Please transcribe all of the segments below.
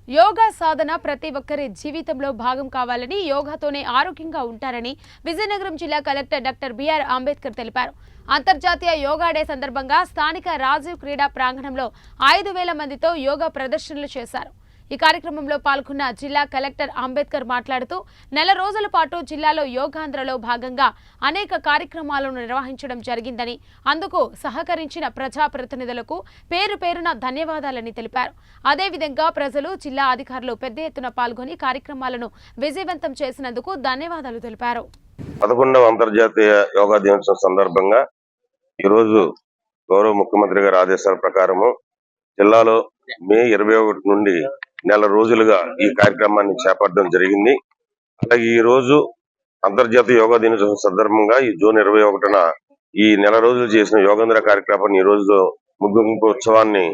యోగా సాధన ప్రతి ఒక్కరి జీవితంలో భాగం కావాలని, యోగాతోనే ఆరోగ్యంగా ఉంటారని విజయనగరం జిల్లా కలెక్టర్ డాక్టర్ బిఆర్ అంబేద్కర్ తెలిపారు. అంతర్జాతీయ యోగా డే సందర్భంగా స్థానిక రాజీవ్ క్రీడా ప్రాంగణంలో 5,000 మందితో యోగా ప్రదర్శనలు చేశారు. ఈ కార్యక్రమంలో పాల్గొన్న జిల్లా కలెక్టర్ అంబేద్కర్ మాట్లాడుతూ, నెల రోజుల పాటు జిల్లాలో యోగాంధ్రలో భాగంగా అనేక కార్యక్రమాలను నిర్వహించడం జరిగిందని, అందుకు సహకరించిన ప్రజాప్రతినిధులకు పేరు పేరున ధన్యవాదాలని తెలిపారు. అదేవిధంగా ప్రజలు, జిల్లా అధికారులు పెద్ద ఎత్తున పాల్గొని కార్యక్రమాలను విజయవంతం చేసినందుకు ధన్యవాదాలు తెలిపారు. 11వ అంతర్జాతీయ యోగా దినోత్సవం సందర్భంగా ఈరోజు గౌరవ ముఖ్యమంత్రి గారి ఆదేశాల ప్రకారము జిల్లాలో మే 21 నుండి నెల రోజులుగా ఈ కార్యక్రమాన్ని చేపట్టడం జరిగింది. అలాగే ఈ రోజు అంతర్జాతీయ యోగా దినోత్సవం సందర్భంగా ఈ జూన్ 21న ఈ నెల రోజులు చేసిన యోగేంద్ర కార్యక్రమాన్ని ఈ రోజు ముగింపు ఉత్సవాన్ని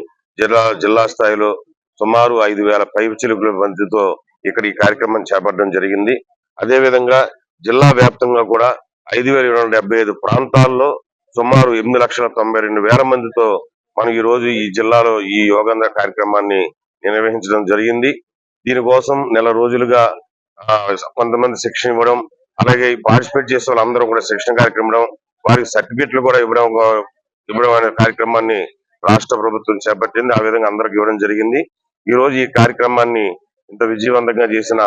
జిల్లా స్థాయిలో సుమారు 5,000 పైచిలుకుల మందితో ఇక్కడ ఈ కార్యక్రమాన్ని చేపట్టడం జరిగింది. అదేవిధంగా జిల్లా వ్యాప్తంగా కూడా 5,275 ప్రాంతాల్లో సుమారు 8,92,000 మందితో మనం ఈ రోజు ఈ జిల్లాలో ఈ యోగేంద్ర కార్యక్రమాన్ని నిర్వహించడం జరిగింది. దీనికోసం నెల రోజులుగా కొంతమంది శిక్షణ ఇవ్వడం, అలాగే పార్టిసిపేట్ చేసే వాళ్ళందరూ కూడా శిక్షణ కార్యక్రమం, వారికి సర్టిఫికెట్లు కూడా ఇవ్వడం అనే కార్యక్రమాన్ని రాష్ట్ర ప్రభుత్వం చేపట్టింది. ఆ విధంగా అందరికి ఇవ్వడం జరిగింది. ఈ రోజు ఈ కార్యక్రమాన్ని ఇంత విజయవంతంగా చేసిన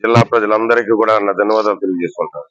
జిల్లా ప్రజలందరికీ కూడా నా ధన్యవాదాలు తెలియజేసుకుంటాను.